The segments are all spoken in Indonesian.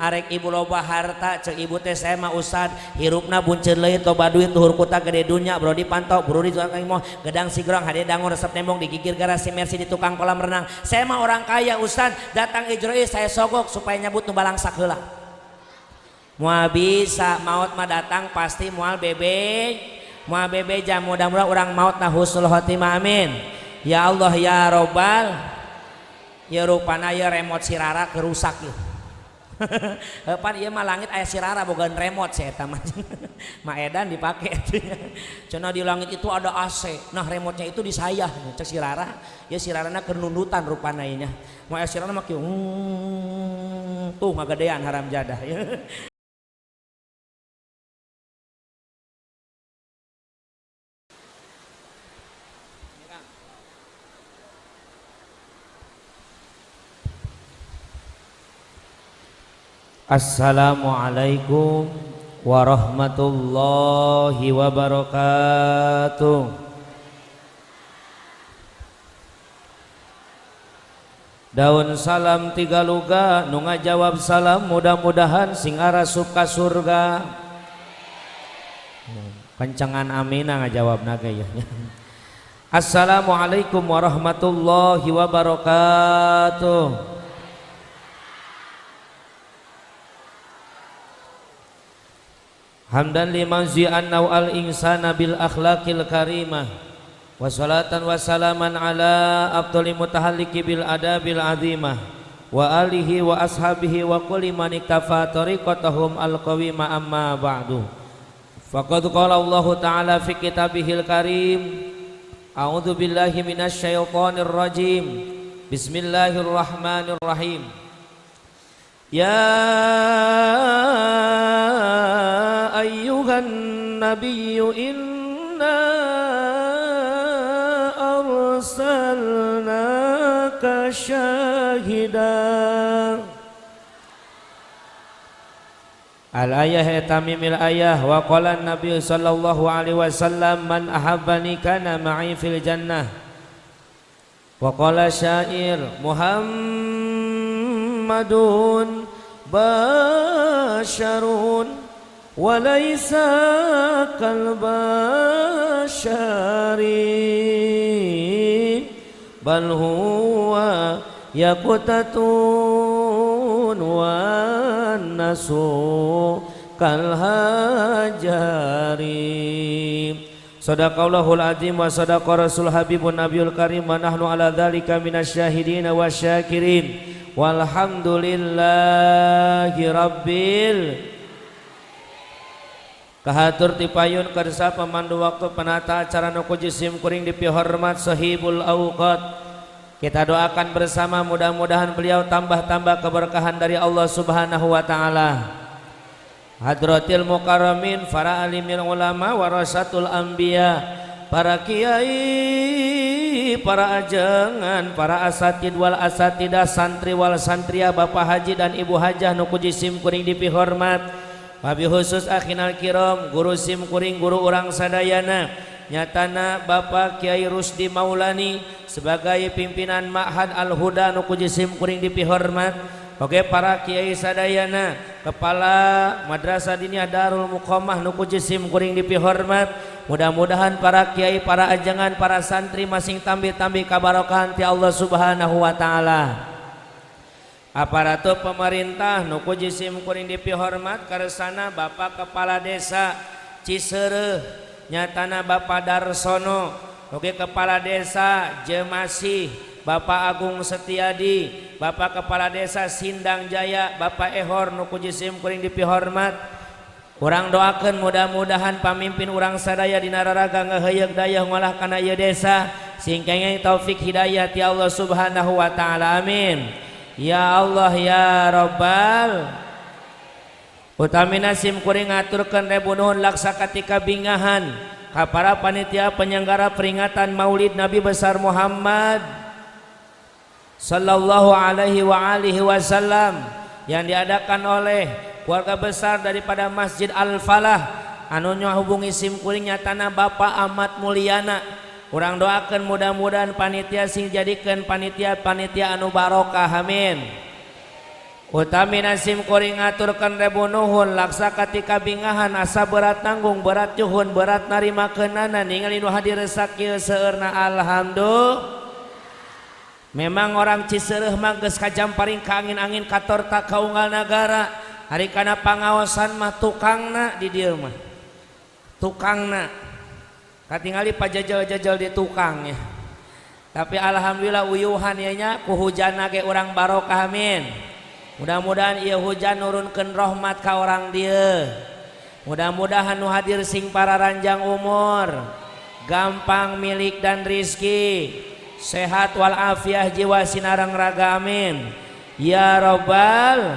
arek ibu loba harta cek ibu teh saya mah usad hirupna bunceur leuit loba duit tuhur kuta gede dunya bro dipantau bro di moh gedang sigrong hade dangu resep nembong digigir garasi mercy di tukang kolam renang saya mah orang kaya ustad datang ijroi saya sogok supaya nyabut nu balangsak heula moal bisa maut mah datang pasti moal bebe jam mudah-mudahan orang maut nah husnul khotimah amin ya Allah ya Robbal ya rupana ya remote sirara kerusak ya pan ieu mah langit aya sirara bogan remote saya eta mah mah edan dipake cenah di langit itu ada AC nah remote-nya itu di saya cek sirara ya sirarana keur nundutan rupana ieu nya mau aya sirara mah kieu tuh ngagedean haram jadah ya Assalamualaikum warahmatullahi wabarakatuh. Daun salam tiga luga nu ngajawab salam mudah-mudahan sing arasup ka surga. Kencengan amina ngajawabna ge ya. Assalamualaikum warahmatullahi wabarakatuh. Hamdan liman zi'annau al-insana bil akhlaqil karimah wa salatan wa salaman ala abdali mutahalliki bil adabil azimah wa alihi wa ashabihi wa kulli man iktafa tariqatahum al-qawima amma ba'du faqad qala Allah ta'ala fi kitabihil karim a'udzu billahi minasy syaithanir rajim bismillahirrahmanirrahim ya ayyuhan nabiyyu inna arsalnaka syahidan al-ayah tamimil ayah wa qala an-nabiy sallallahu alaihi wasallam man ahabbani kana ma'i fil jannah wa qala syair Muhammadun basyarun walaysa kalbashari bal huwa yaqutatun wan nasu kalhajari sadaqallahul azim wa sadaqa rasul habibun nabiyul karim wa nahnu ala dzalika minasyahidin wasyakirin walhamdulillahi rabbil kahatur tipayun kersa pemandu waktu penata acara nuku jisim kuring dipihormat sahibul awqat kita doakan bersama mudah-mudahan beliau tambah-tambah keberkahan dari Allah subhanahu wa ta'ala hadratil mukarramin para alimil ulama warasatul anbiya para kiai para ajengan para asatid wal asatidah santri wal santria bapak haji dan ibu hajah nuku jisim kuring dipihormat wabi khusus akhinal kiram guru sim kuring guru orang sadayana nyatana Bapak Kiai Rusdi Maulani sebagai pimpinan Ma'had Al-Huda nuku jisim kuring dipihormat oke para kiai sadayana kepala madrasah diniyah Darul Muqamah nuku jisim kuring dipihormat mudah-mudahan para kiai para ajangan para santri masing tambi-tambi kabarokahan ti Allah subhanahu wa ta'ala aparatur pemerintah nuku jisim kuring dipihormat karesana Bapak Kepala Desa Ciseureuh nyatana Bapak Darsono oke Kepala Desa Jemasi Bapak Agung Setiadi Bapak Kepala Desa Sindang Jaya Bapak Ehor nuku jisim kuring dipihormat urang doakeun mudah-mudahan pamimpin urang sadaya dina raraga ngaheyeug daya ngolah kana ieu desa sing kenging taufik hidayah ti Allah subhanahu wa ta'ala amin ya Allah ya Rabbal utamina sim kuring ngaturkeun rebu nuhun laksa katika bingahan ka para panitia penyelenggara peringatan Maulid Nabi besar Muhammad sallallahu alaihi wa alihi wasallam yang diadakan oleh keluarga besar daripada Masjid Al-Falah anu hubungi sim kuring nyatana Bapak Ahmad Mulyana urang doakeun mudah-mudahan panitia sing jadikeun panitia anu barokah amin Utamina sim kuring ngaturkeun rebu nuhun laksa katika bingahan asa berat nanggung berat juhun berat narima keunana ningali nu hadir sakieu seueurna alhamdulillah. Memang orang Ciseureuh mah geus kajamparing ka angin-angin katorta ka unggal nagara hari kana pangaosan mah tukangna di dieu mah tukangna katingali pajajal-jajal di tukang ya. Tapi alhamdulillah uyuhan ieu nya ku hujanna ge urang barokah amin. Mudah-mudahan ieu hujan nurunkeun rahmat ka orang dieu. Mudah-mudahan nu hadir sing para ranjang umur, gampang milik dan rizki, sehat walafiah jiwa sinareng raga amin ya robbal.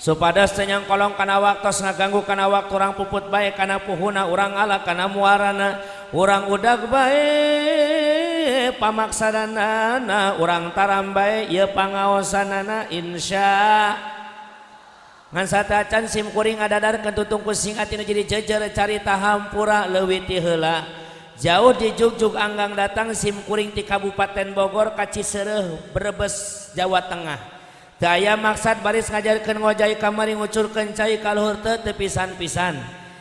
Supados tenyang kolong kana waktos ngaganggu kana waktu orang puput bae kana puhuna urang ala kana muarana urang udag bae pamaksanana urang taram bae ieu pangaosanana insya ngan satacan sim kuring ngadadarkeun tutung kusing atina jadi jejer carita hampura leuwih ti heula. Jauh di Jugjug anggang datang sim kuring ti Kabupaten Bogor ka Ciseureuh Brebes Jawa Tengah. Daya maksad baris ngajarkeun ngojai kamari ngucurkeun cai kaluhur teu pisan-pisan.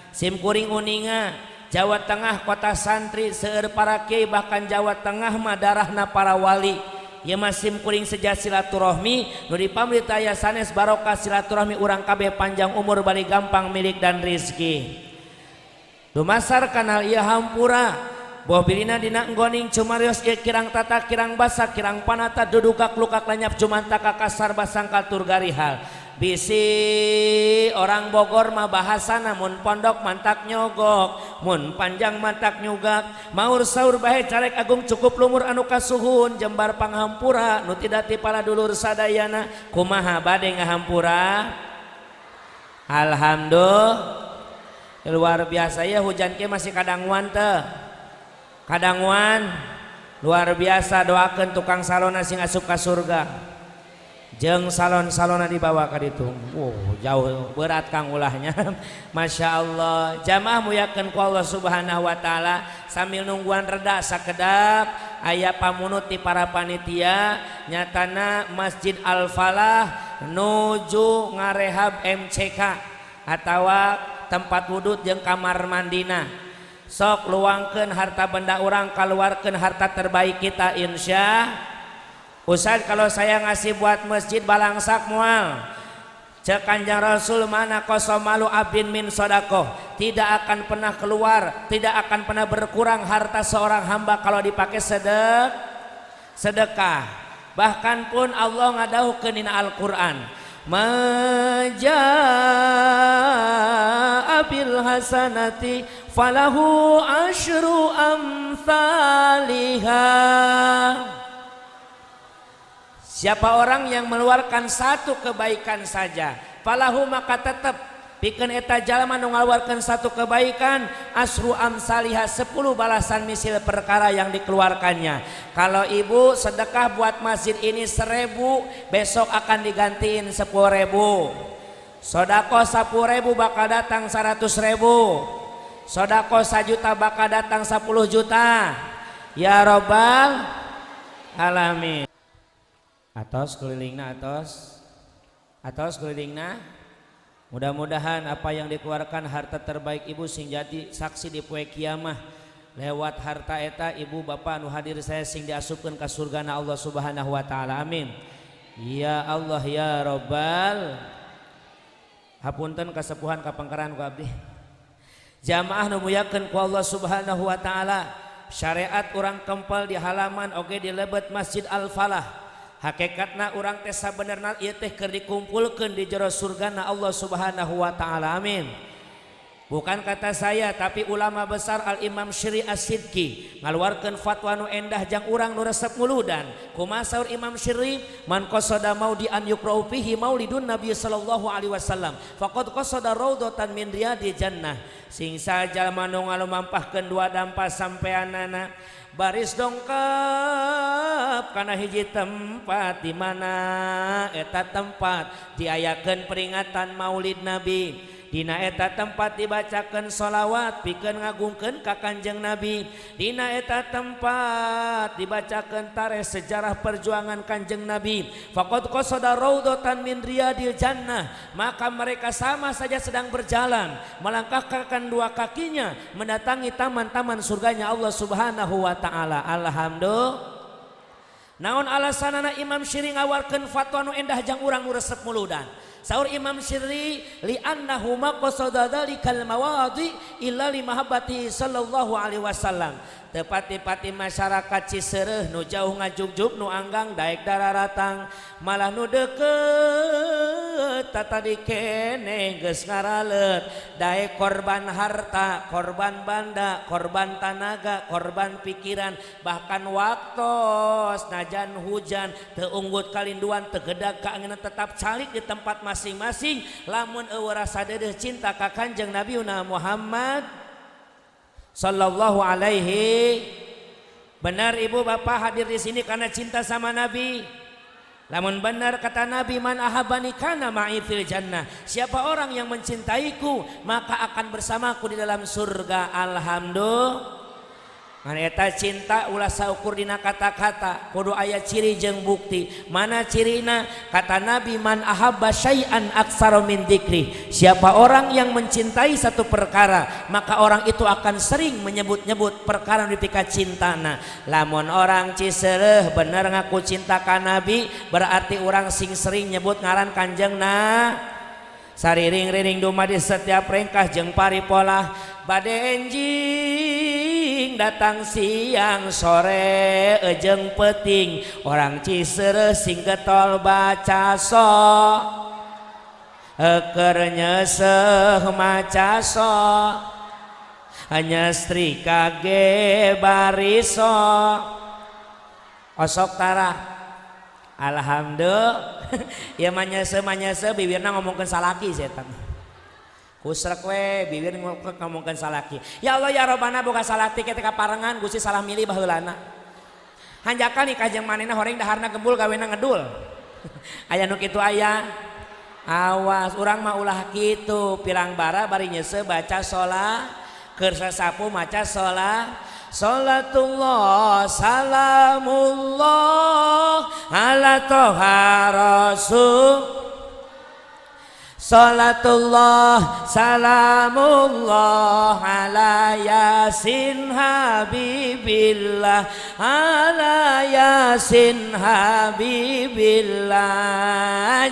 Sim kuring uninga Jawa Tengah kota santri seueur para kiai bahkan Jawa Tengah mah darahna para wali. Ieu mah sim kuring seja silaturahmi nu dipamrih aya sanes barokah silaturahmi urang kabeh panjang umur bari gampang milik dan rizki. Dumasar kanal ieu hampura bobilina dina nggoning cumarios ieu kirang tata kirang basa kirang panata dudukak lukak lanyap jumantaka kasar basangkal turgarihal bisi orang Bogor mah bahasana mun pondok mantak nyogok mun panjang mantak nyugak maur saur bae carek agung cukup lumur anu kasuhun jembar panghampura nu tidak ti pala dulur sadayana kumaha bade ngahampura. Alhamdulillah luar biasa ya hujan ke masih kadangwan teh kadangwan luar biasa. Doakeun tukang salona sing asup ka surga jeung salon-salona dibawa ka ditu. Jauh berat kang ulahnya. Masya Allah jamaah muyakeun ku Allah subhanahu wa ta'ala sambil nungguan reda sakedap aya pamunut ti para panitia nyatana Masjid Al-Falah nuju ngarehab MCK atawa tempat wudhu jeung kamar mandina. Sok luangkeun harta benda urang kaluarkeun harta terbaik kita insya. Ustaz kalau saya ngasih buat masjid balangsak mual. Cek Kanjeng Rasul mana kosomalu abdin min sodakoh, tidak akan pernah keluar, tidak akan pernah berkurang harta seorang hamba kalau dipakai sedekah. Bahkan pun Allah ngadauhkeun dina Al-Qur'an maja bil hasanati falahu asyru amsalihha. Siapa orang yang mengeluarkan satu kebaikan saja falahu maka tetap pikeun eta jalma nu ngaluarkeun satu kebaikan asru amsalihha 10 balasan misil perkara yang dikeluarkannya. Kalau ibu sedekah buat masjid ini 1000 besok akan digantiin 10.000. Sodako 10.000 bakal datang 100.000. Sodako 1 juta bakal datang 10 juta. Ya Robbal Alamin. Atos kelilingna atos kelilingna. Mudah-mudahan apa yang dikeluarkan harta terbaik ibu sing jadi saksi di poe kiamah lewat harta eta ibu bapak anu hadir saya sing diasupkeun ka surgana Allah subhanahu wa ta'ala amin ya Allah ya Robbal. Hapunten kasepuhan kapangkaran ku abdi jamaah nu muyakeun ku Allah subhanahu wa ta'ala syariat urang kempel di halaman oge di lebet Masjid Al-Falah. Hakikatna urang teh sabenerna ieu teh keur dikumpulkeun di jero surgana Allah Subhanahu wa ta'ala amin. Bukan kata saya tapi ulama besar Al-Imam Syri As-Sidki ngaluarkeun fatwa nu endah jang urang nu resep nguludan. Kumaha saur Imam Syri man qasada maudi an yuqra'u fihi maulidun Nabi sallallahu alaihi wasallam faqad qasada raudhatan min riyadil jannah. Sing sajalma nu ngalumampahkeun 2 dampas sampeanana baris dongkap karena hiji tempat di mana eta tempat diayakeun peringatan Maulid Nabi dina eta tempat dibacakeun sholawat pikeun ngagungkeun ka Kanjeng Nabi, dina eta tempat dibacakeun tarikh sejarah perjuangan Kanjeng Nabi. Faqad qasada raudhatan min riyadil jannah, maka mereka sama saja sedang berjalan melangkahkan dua kakinya mendatangi taman-taman surganya Allah Subhanahu wa taala. Alhamdulillah. Naon alasanana Imam Syiri ngawarkeun fatwa nu endah jang urang nu resep muludan. Saur Imam Syiri li annahu maqsada dzalikal mawadi illa li mahabbati sallallahu alaihi wasallam. Tepati-pati masyarakat Ciseureuh nu jauh ngajugjug nu anggang daek dararatang malah nu deukeut tadi keneh geus ngaraleut daek korban harta, korban banda, korban tanaga, korban pikiran, bahkan waktos najan hujan teu unggut kalinduan teu gedag kaangeunna tetap calik di tempat masing-masing lamun eueuh rasa deudeuh cinta ka Kanjeng Nabiuna Muhammad sallallahu alaihi. Benar ibu bapak hadir di sini karena cinta sama Nabi. Lamun benar kata Nabi, man ahabani kana ma'i fil jannah, siapa orang yang mencintaiku maka akan bersamaku di dalam surga. Alhamdulillah. Eta cinta ulah saukur dina kata-kata, kudu aya ciri jeung bukti. Mana cirina? Kata Nabi, man ahabba syai'an aksara min dzikri, siapa orang yang mencintai satu perkara maka orang itu akan sering menyebut-nyebut perkara nu dipika cintana. Lamun orang Ciseureuh bener ngaku cinta ka Nabi, berarti orang sing sering nyebut ngaran Kanjengna. Sariring-riring dumadi setiap rengkah jeung paripolah bade enjing datang siang sore ejeng peting orang Ciseureuh sing getol baca so keur nyeseuh maca so hanya stri kage bariso osok tara. Alhamdulillah. Ya manyese bibirna ngomongkeun salaki setan. Kusrek we bibir ngomongkeun salaki. Ya Allah ya Rabbana boga salati ketika parengan Gusti salah milih baheulana. Hanjakan nikah jeung manehna horeng daharna gembul gawena ngedul. Aya nu kitu aya. Awas urang mah ulah kitu, pirang bara bari nyese baca sholat, keur sasapu maca sholat. Salatullah salamullah ala toha rasul. Salatullah salamullah ala yasin habibillah ala yasin habibillah.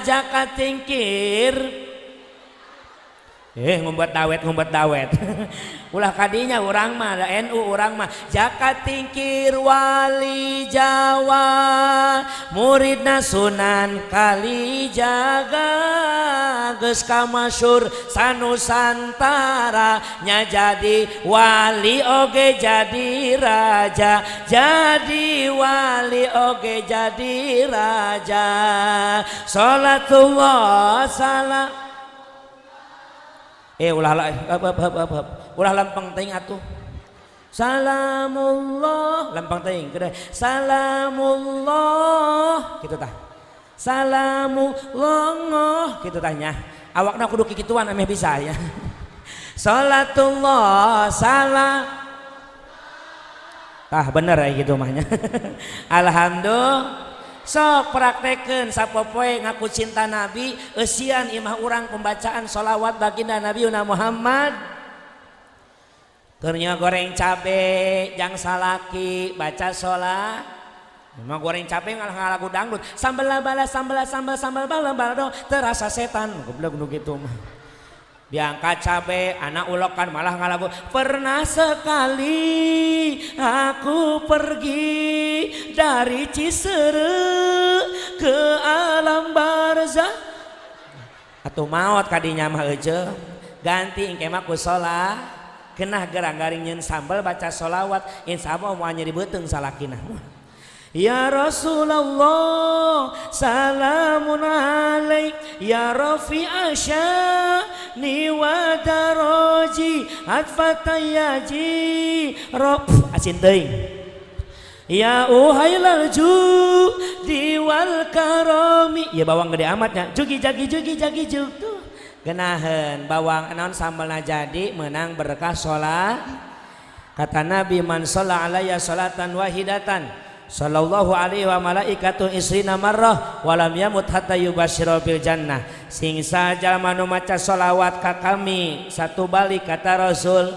Jakat tingkir ngumbat dawet ulah kadinya urang mah da NU urang mah jakat tingkir wali Jawa muridna Sunan Kalijaga geus kamasyhur sanusantara nya jadi wali oge jadi raja jadi wali oge jadi raja. Salatullah salam ulah lampang teuing atuh. Salamullah lampang teuing gede. Salamullah kitu tah. Salamullah kitu tah nya. Awakna kudu kikituan ameh bisa ya. Salatullah salam. Tah bener ya gitu mah nya. Alhamdulillah. Sok praktekeun sapopoe ngaku cinta Nabi, eusian imah urang pembacaan sholawat baginda Nabiuna Muhammad. Keur goreng cabe jang salaki baca sholat. Memang goreng cabe ngalagu dangdut. Sambal bala sambal bala dong terasa setan. Goblok nu kitu mah. Diangkat cabe anak ulokan malah ngalagu. Pernah sekali aku pergi dari Ciseureuh ke alam barzah. Atuh maot kadinya mah eueuh ganti engke mah ku sholat kenah gerang-garing nyeun sambal baca sholawat insyaallah moal nyeri beuteung salakina. Ya Rasulullah salamun alaik ya rafi'a sya'ni wa daraji atfatayaji rob asin teuing ya uhailal judi wal karami ya bawang gede amatnya jugi jagi jug tuh genahen bawang naon sambelna jadi menang berkah sholat. Kata Nabi man sholla alayya sholatan wahidatan sallallahu alaihi wa malaikatu isrina marrah walam yamut hatta yubashiro bil jannah. Sing saja manu maca sholawat ka kami satu balik kata Rasul,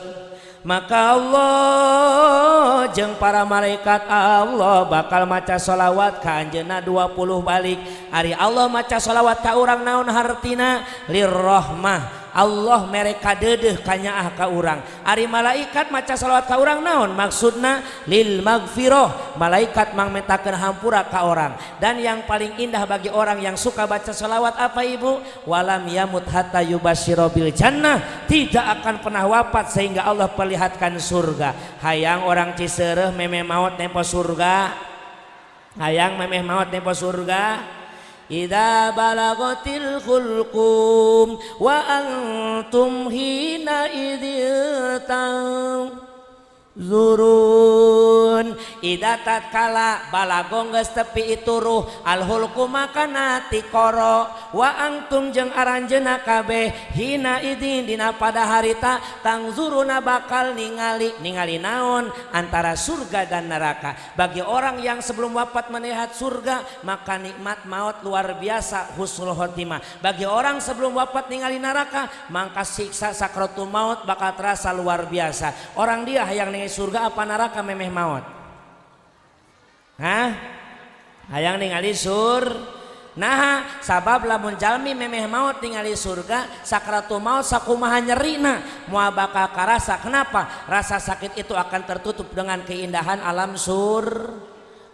maka Allah jeung para malaikat Allah bakal maca sholawat ka anjeunna 20 balik. Ari Allah maca sholawat ka urang naon hartina lirrahmah, Allah mereka dedeh kanyaah ka urang. Ari malaikat maca sholawat ka urang naon maksudna lil magfirah, malaikat mangmentakeun hampura ka orang. Dan yang paling indah bagi orang yang suka baca sholawat apa ibu? Walam yamut hatta yubashiro bil jannah, tidak akan pernah wafat sehingga Allah perlihatkan surga. Hayang orang Ciseureuh memeh maot nempo surga, hayang memeh maot nempo surga. Idza balagatil khulqum wa antum hina idzil zurun. Ida tatkala balagong geus tepi itu ruh alhulku makana tikoro wa angtum jeung aranjeuna kabeh hina idin dina pada harita tangzuruna bakal ningali naon antara surga dan neraka. Bagi orang yang sebelum wafat melihat surga maka nikmat maut luar biasa husnul khotimah. Bagi orang sebelum wafat ningali neraka maka siksa sakratul maut bakal terasa luar biasa. Orang dia yang ningali surga apa neraka memeh maut? Hah? Hayang ningali nah sabab lamun jalmi memeh maut ningali surga sakratul maut sakumaha nyerina moal bakal karasa. Kenapa? Rasa sakit itu akan tertutup dengan keindahan alam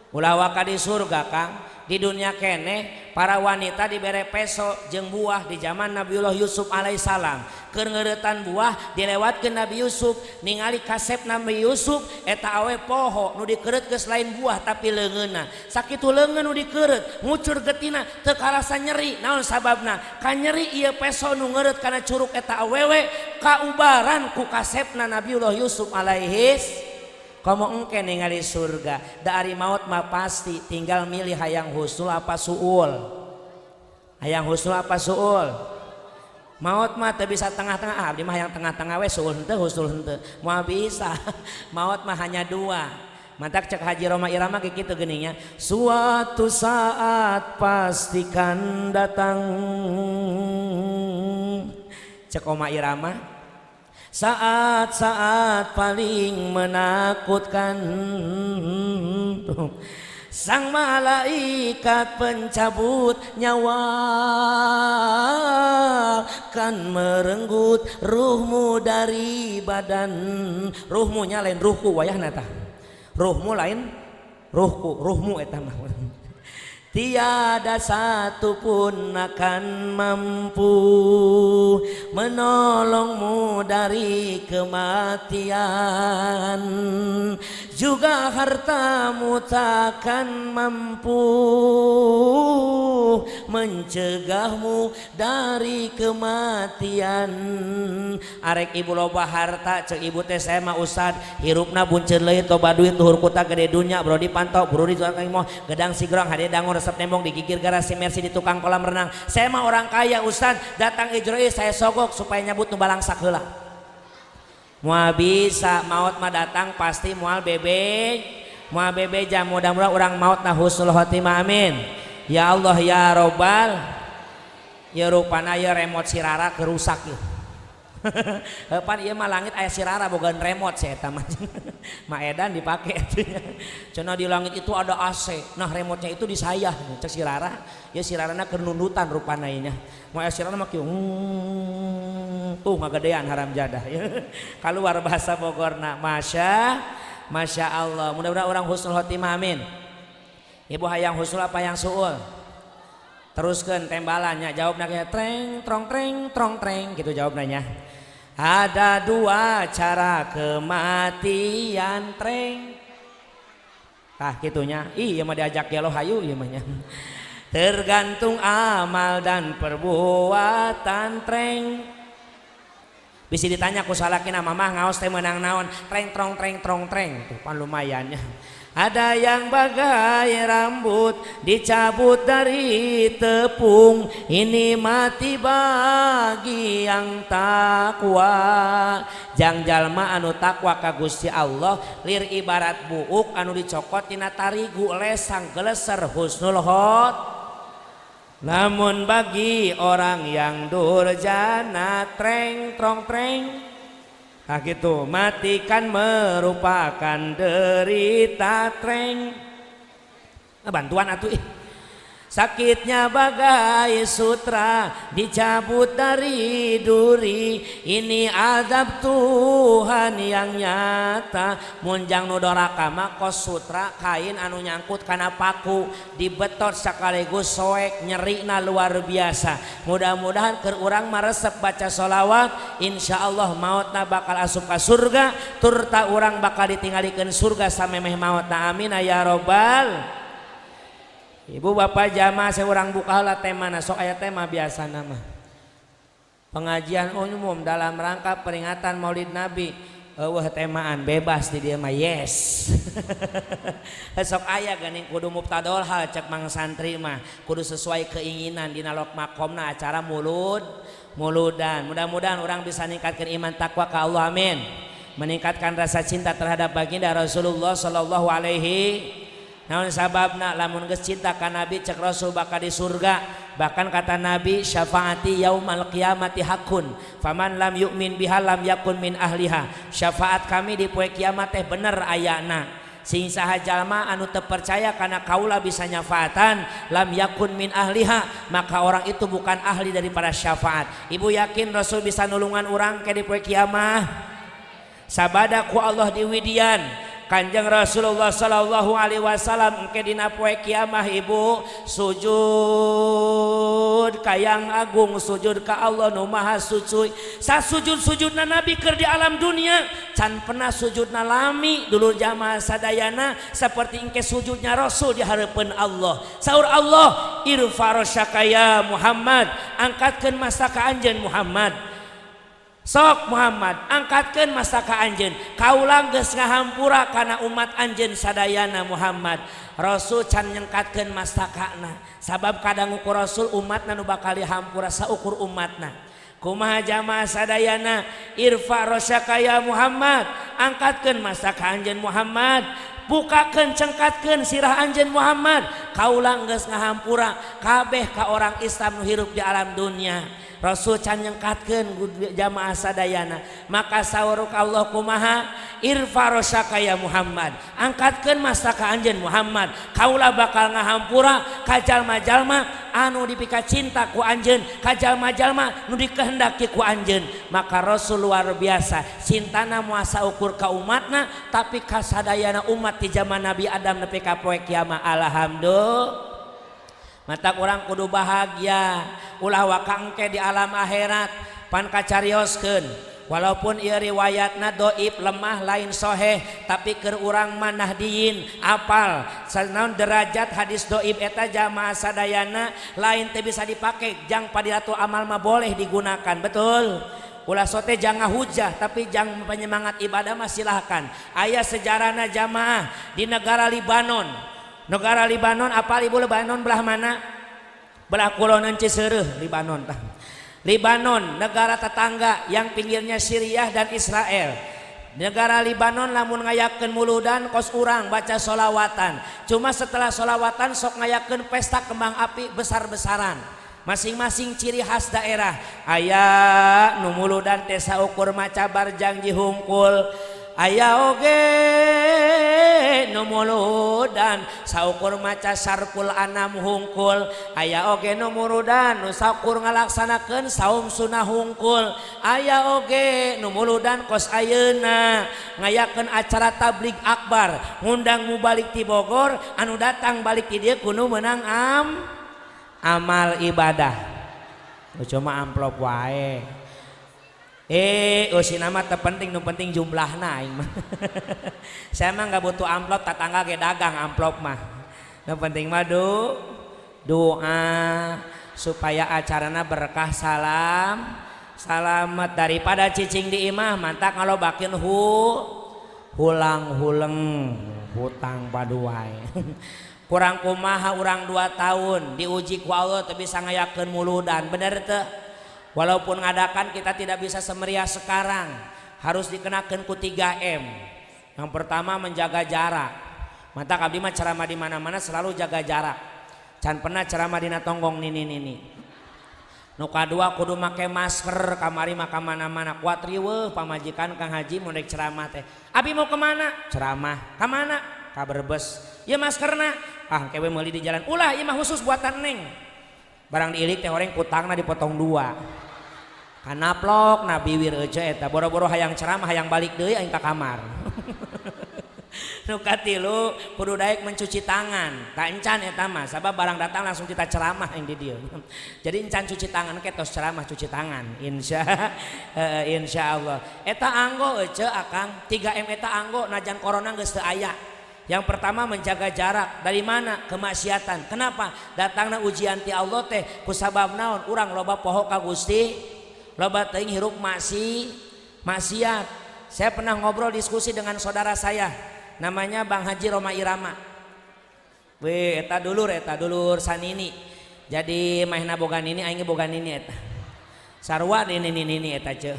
ulah waka di surga Kang. Di dunia kene para wanita dibere peso jeung buah di zaman Nabiullah Yusuf alaihissalam. Keur ngeuretan buah dilewatkeun Nabi Yusuf ningali kasep Nabi Yusuf eta awe poho nu dikeureut geus lain buah tapi leungeunna. Sakitu leungeun nu dikeureut ngucur getina teu karasa nyeri. Naon sababna? Ka nyeri ieu peso nu ngeureut kana curug eta awewe kaubaran ku kasepna Nabiullah Yusuf alaihis. Komo engke ningali surga dari maut mah pasti tinggal milih hayang husnul apa suul. Hayang husnul apa suul? Maut mah teu bisa tengah-tengah, abdi mah hayang tengah-tengah we suul henteu husnul henteu. Moal bisa. Maut mah hanya dua. Mantak cek Haji Roma Irama kayak gitu geningnya. Suatu saat pastikan datang. Cek Oma Irama. Saat-saat paling menakutkan, sang malaikat pencabut nyawa akan merenggut ruhmu dari badan. Ruhmunya lain ruhku wayahna tah. Ruhmu lain ruhku, ruhmu eta mah. Tiada satu pun akan mampu menolongmu dari kematian, juga hartamu takkan mampu mencegahmu dari kematian. Arek ibu loba harta cek ibu teh saya mah ustad hirupna bunceun leuit loba duit luhur kuta gede dunya bro dipantau bro di moh gedang sigrong hade dangun resep nembong digigir garasi Mercy di tukang kolam renang. Saya mah orang kaya ustad, datang Ijroi saya sogok supaya nyabut nu balangsak heula. Moal bisa maut mah datang pasti moal bebe jam mudah-mudahan orang maut na husnul khotimah amin. Ya Allah ya Robbal. Ya rupana ya remote sirara kerusak ya. Pan ieu mah langit aya sirara bogan remote saya eta mah. Maedan dipake atunya. Cenah di langit itu ada AC. Nah remote-nya itu di saya. Cek sirara, ya sirarana keur nundutan rupana ieu nya. Moal aya sirara mah kieu. Tuh ngagedean haram jadah ya. Kaluar bahasa Bogorna. Masya Allah. Mudah-mudahan orang husnul khotimah amin. Ibu hayang husnul apa yang suul? Teruskan tembalannya jawab nanya treng trong treng gitu jawab nanya. Ada dua cara kematian treng. Gitunya. Iya mah diajak gelo hayu iya mah nya. Tergantung amal dan perbuatan treng. Bisa ditanya ku salakina mamah ngaos teh meunang naon treng trong treng tuh pan lumayan nya. Ada yang bagai rambut dicabut dari tepung, ini mati bagi yang takwa. Jang jalma anu takwa ka Gusti Allah lir ibarat buuk anu dicokot tina tarigu lesang geleser husnul khot. Namun bagi orang yang durjana treng trong treng, nah gitu mati kan merupakan derita treng. Bantuan atuh sakitnya bagai sutra dicabut dari duri, ini azab Tuhan yang nyata. Munjang nudoraka makos sutra kain anu nyangkut kana paku dibetot sekaligus soek nyerina luar biasa. Mudah-mudahan keur urang maresep baca sholawat insyaallah mautna bakal asup ka surga, turta urang bakal ditinggalikeun surga samemeh mautna. Amin ya robbal. Ibu bapak jamaah seorang buka heula temana sok aya tema biasa nama pengajian umum dalam rangka peringatan Maulid Nabi. Wah temaan bebas di dia mah yes. Sok aya geuning kudu mubtadol hal cek mang santri mah kudu sesuai keinginan dina lok makomna acara muludan. Mudah-mudahan orang bisa ningkatkan iman takwa ka Allah amin. Meningkatkan rasa cinta terhadap baginda Rasulullah sallallahu alaihi. Namun sababna lamun geus cinta ka Nabi cek Rasul bakal di surga. Bahkan kata Nabi syafaati yaumal qiyamati hakun faman lam yu'min biha lam yakun min ahliha. Syafaat kami di poe kiamat teh bener ayana. Sing saha jalma anu teu percaya kana kaula bisa nyafaatan lam yakun min ahliha, maka orang itu bukan ahli daripada syafaat. Ibu yakin Rasul bisa nulungan urang ke di poe kiamat? Sabada ku Allah di widian Kanjeng Rasulullah sallallahu alaihi wasallam engke dina poe kiamah ibu sujud kayang agung, sujud ka Allah nu maha suci. Sasujud-sujudna Nabi keur di alam dunia can pernah sujudna lami dulur jamaah sadayana seperti engke sujudnya Rasul di hareupeun Allah. Saur Allah irfa rasyaka ya Muhammad, angkatkeun masa ka anjeun Muhammad. Sok Muhammad angkatkeun masa ka anjeun, kaula geus ngahampura kana umat anjeun sadayana Muhammad. Rasul can nyengkatkeun mastakana sabab kadang ukur Rasul umatna nu bakal dihampura saukur umatna. Kumaha jamaah sadayana irfa rasyaka ya Muhammad, angkatkeun masa ka anjeun Muhammad, bukakeun cengkatkeun sirah anjeun Muhammad, kaula geus ngahampura kabeh ka orang Islam nu hirup di alam dunia. Rasul can nyengkatkeun jamaah sadayana, maka sauruk Allah kumaha irfa rasyaka ya Muhammad, angkatkeun masa ka anjeun Muhammad, kaula bakal ngahampura ka jalma-jalma anu dipika cinta ku anjeun, ka jalma-jalma nu dikehendaki ku anjeun. Maka Rasul luar biasa cintana moal saukur ka umatna, tapi ka sadayana umat di zaman Nabi Adam nepi ka poe kiamat. Alhamdulillah. Mata orang kudu bahagia ulah wakangke di alam akhirat pan kacarioskeun. Walaupun ieu riwayatna doib lemah lain soheh, tapi keur urang manah diin apal sanaon derajat hadis doib eta jamaah sadayana lain teu bisa dipake jang padilatul amal mah boleh digunakan betul. Ulah sote jangan hujah tapi jang penyemangat ibadah mah silahkan. Aya sejarahna jamaah di negara Libanon. Negara Libanon apa ibu Libanon belah mana? Belah kulonan Ciseureum Libanon. Libanon negara tetangga yang pinggirnya Syriah dan Israel. Negara Libanon lamun ngayakeun muludan kos urang baca solawatan. Cuma setelah solawatan sok ngayakeun pesta kembang api besar-besaran. Masing-masing ciri khas daerah. Aya nu muludan teh saukur maca barjang jihungkul. Aya oge nu muludan saukur maca sarkul anam hungkul. Aya oge nu muludan nu saukur ngalaksanakeun saum sunah hungkul. Aya oge nu muludan kos ayeuna ngayakeun acara tabligh akbar, ngundang mubalik ti Bogor, anu datang balik ti dieu kudu meunang amal ibadah. Cuma amplop wae. Usina mah terpenting, nu penting jumlahna aing mah. Saya mah nggak butuh amplop, tetangga ge dagang amplop mah. Nu penting mah doa supaya acarana berkah selamat daripada cicing di imah mantap kalau bakin hulang huleng hutang paduai. Kurang kumaha urang 2 tahun diuji ku Allah teu bisa ngayakeun muludan, bener teu? Walaupun ngadakan kita tidak bisa semeriah sekarang, harus dikenakan ku 3M. Yang pertama menjaga jarak. Mata abdi mah ceramah di mana-mana selalu jaga jarak. Can pernah ceramah dina tonggong nini. Nu kadua kudu make masker kamari mah ka mana-mana. Kuat riweuh pamajikan Kang Haji mau naik ceramah teh. Abi mau kemana? Ceramah. Ka mana? Ka Brebes. Ieu maskerna. Ah kewe meuli di jalan. Ulah ieu mah khusus buatan Neng. Barang diilik teh horeng kutangna dipotong 2. Kanaplok na biwir euceuk eta. Boro-boro hayang ceramah hayang balik deui aing ka kamar. Nu katilu kudu daek mencuci tangan. Tak encan eta mah sabab barang datang langsung kita ceramah yang di dieu. Jadi encan cuci tangan ke tos ceramah cuci tangan. Insyaallah. Eta anggo euceuk Akang. 3M eta anggo najan corona geus teu aya. Yang pertama menjaga jarak. Dari mana? Kemaksiatan. Kenapa? Datangna ujian ti Allah teh ku sabab naon? Urang loba poho ka Gusti, loba teuing hirup maksiat. Saya pernah ngobrol diskusi dengan saudara saya, namanya Bang Haji Roma Irama. Weh, eta dulur sanini. Jadi maehna boga nini, aing boga nini eta. Sarua nini eta ceuk.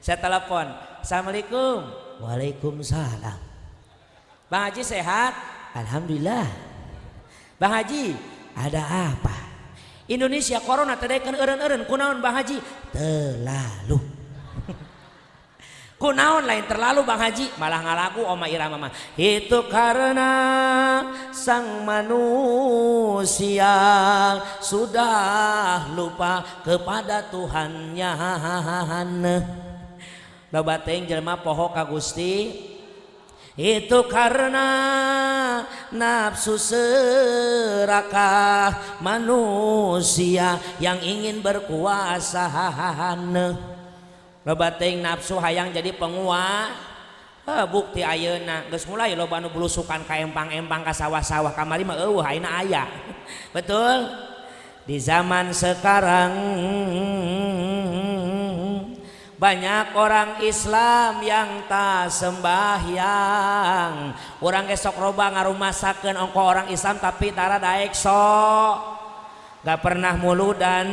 Saya telepon, "Assalamualaikum." "Waalaikumsalam." "Bang Haji sehat?" "Alhamdulillah." "Bang Haji, ada apa?" "Indonesia corona tadaikeun eureun-eureun kunaon Bang Haji?" "Terlalu." Kunaon lain terlalu Bang Haji? Malah ngalaku Oma Irama mah. "Itu karena sang manusia sudah lupa kepada Tuhannya." Loba teuing jelema poho ka Gusti. "Itu karena nafsu serakah manusia yang ingin berkuasa." Loba teuing nafsu hayang jadi penguasa. Bukti ayeuna geus mulai loba anu bulusukan ka empang-empang ka sawah-sawah kamari mah eueuh ayeuna aya. Betul? Di zaman sekarang banyak orang Islam yang tak sembahyang. Urang ge sok roba ngarumasakeun ongko orang Islam tapi tara daek sok. Gak pernah muludan,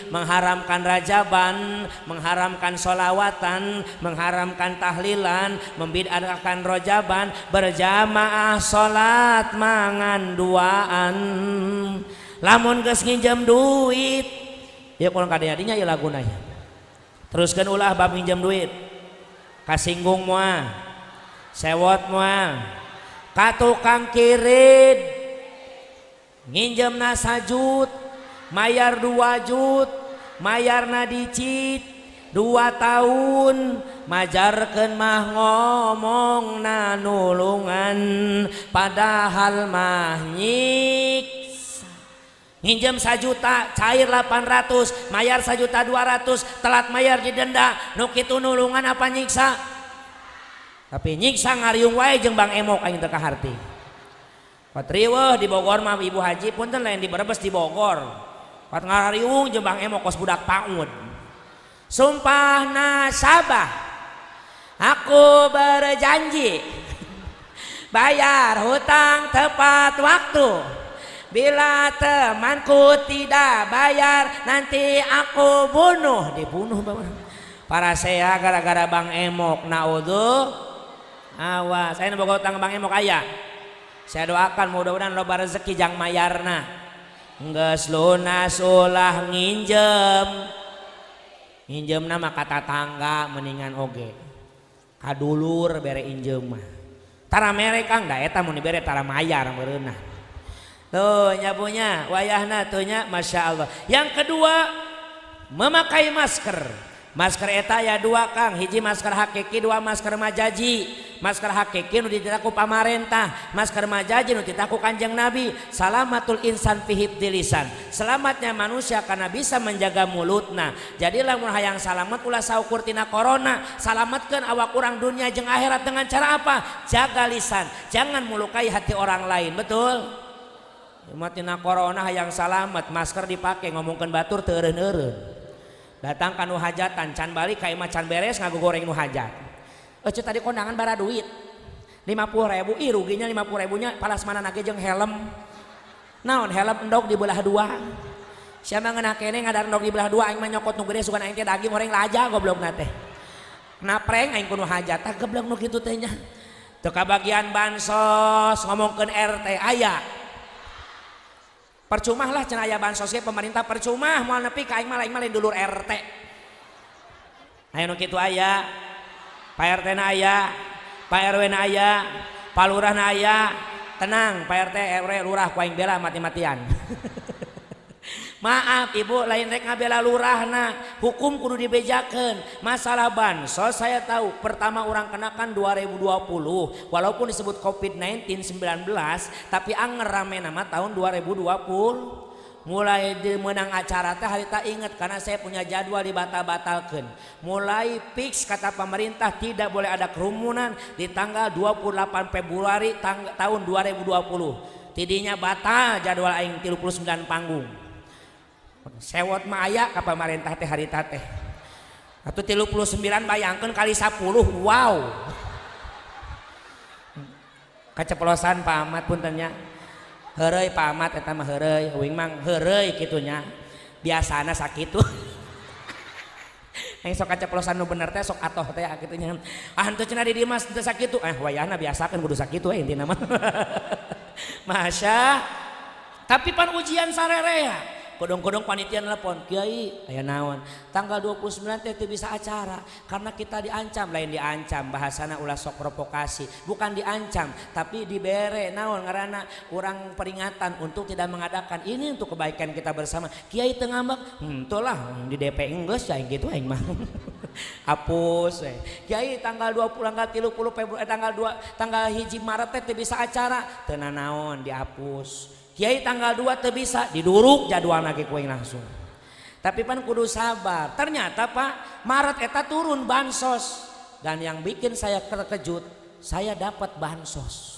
mengharamkan rajaban, mengharamkan solawatan, mengharamkan tahlilan, membid'ahkan rojaban, berjamaah solat mangan duaan. Lamun geus nginjem duit, ya kurang kadenya ya laguna ya. Teruskan ulah bab nginjem duit, kasinggung moal, sewot moal, ka tukang kirid, nginjem na 1 jut. Mayar 2 jut, mayarna dicit 2 tahun, majarkeun mah ngomong na nulungan, padahal mah nyiksa. Nginjem 1 juta, cair 800, mayar 1.200.000, telat mayar didenda. Nu kitu nulungan apa nyiksa? Tapi nyiksa ngariung wae jeung Bang Emok aing teu kaharti. Patriweuh di Bogor mah Ibu Haji punten lain di Brebes di Bogor. Pat ngariung jeung Bang Emok kos budak paud. Sumpah nasabah, aku berjanji bayar hutang tepat waktu. Bila temanku tidak bayar nanti aku bunuh. Dibunuh para saya gara-gara Bang Emok. Naudzu. Awas, saya boga hutang Bang Emok aya. Saya doakan mudah-mudahan loba rezeki jang mayarna. Geus lunas ulah nginjem nama kata tangga mendingan oge kadulur bere injem mah tara mere Kang da eta mun dibere tara mayar meureunna tuh nyabunya wayahna tuh nya masyaallah. Yang kedua memakai masker. Masker eta aya 2 Kang, hiji masker hakiki, 2 masker majaji. Masker hakiki nu dititaku pamarentah, masker majaji nu dititaku Kanjeng Nabi. Salamatul insan fi hifdzil lisan. Selamatnya manusia karena bisa menjaga mulutna. Jadi lamun hayang salamet ulah saukur tina corona, salametkeun awak urang dunia jeung akhirat dengan cara apa? Jaga lisan, jangan melukai hati orang lain. Betul? Cuma tina corona hayang salamet, masker dipake ngomongkeun batur teu eureun-eureun. Datang kanu hajatan can balik ka imah can beres ngagogoreng nu hajat. Tadi kondangan bara duit 50.000, ih ruginya 50.000-nya palas mana nage jeung helm. Naon helm endog dibelah dua. Siapa ngena kene ngadar endog dibelah dua aing mah nyokot nu gede sugan aing teh daging goreng laja goblok na teh. Kena prank aing kudu hajat tah geblek nu kitu teh nya. Teu kabagian bansos ngomongkeun RT aya. Percuma lah cenah aya bansos ge pemerintah percuma moal nepi ka aing mah lain dulur RT. Aya nu kitu aya. Pak RT na aya. Pak RW na aya, Pak Lurah na aya, tenang Pak RT RW Lurah ku aing bela mati-matian. Maaf ibu lain rek ngabela lurahna, hukum kudu dibejakeun. Masalah bansos saya tahu pertama orang kenakan 2020 walaupun disebut COVID-19 19 tapi anger rame nama tahun 2020. Mulai menang acara teh harita inget karena saya punya jadwal dibatal-batalkan. Mulai fix kata pemerintah tidak boleh ada kerumunan di tanggal 28 Februari tahun 2020. Tidinya batal jadwal aing 39 panggung. Sewot mah aya ka pemerintah teh harita teh. Atuh 39 bayangkeun kali 10. Wow. Kaceplosan Pak Ahmad puntennya. Heureuy Pak Ahmad eta mah heureuy, euing mang heureuy kitu nya. Biasana sakitu. Aing sok kaceplosan nu bener teh sok atoh teh kitu nya. Ah henteu cenah di dieu mah teu sakitu. Wayahna biasakeun kudu sakitu intina mah. Masya. Tapi pan ujian sarerea. Kodong-kodong panitia nelpon, Kiai, aya naon? Tanggal 29 teh teu bisa acara karena kita diancam, lain diancam bahasana ulah sok provokasi, bukan diancam tapi dibere naon ngaranna urang peringatan untuk tidak mengadakan ini untuk kebaikan kita bersama. Kiai teu ngambek, henteu lah di DP geus aing kitu aing mah. Hapus we. Kiai tanggal 20 tanggal 30 Februari tanggal 1 Maret teh teu bisa acara, teu naon dihapus. Kiai tanggal 2 teu bisa diduruk jadwal lagi kuing langsung. Tapi pan kudu sabar. Ternyata Pak Maret eta turun bansos dan yang bikin saya terkejut saya dapat bansos.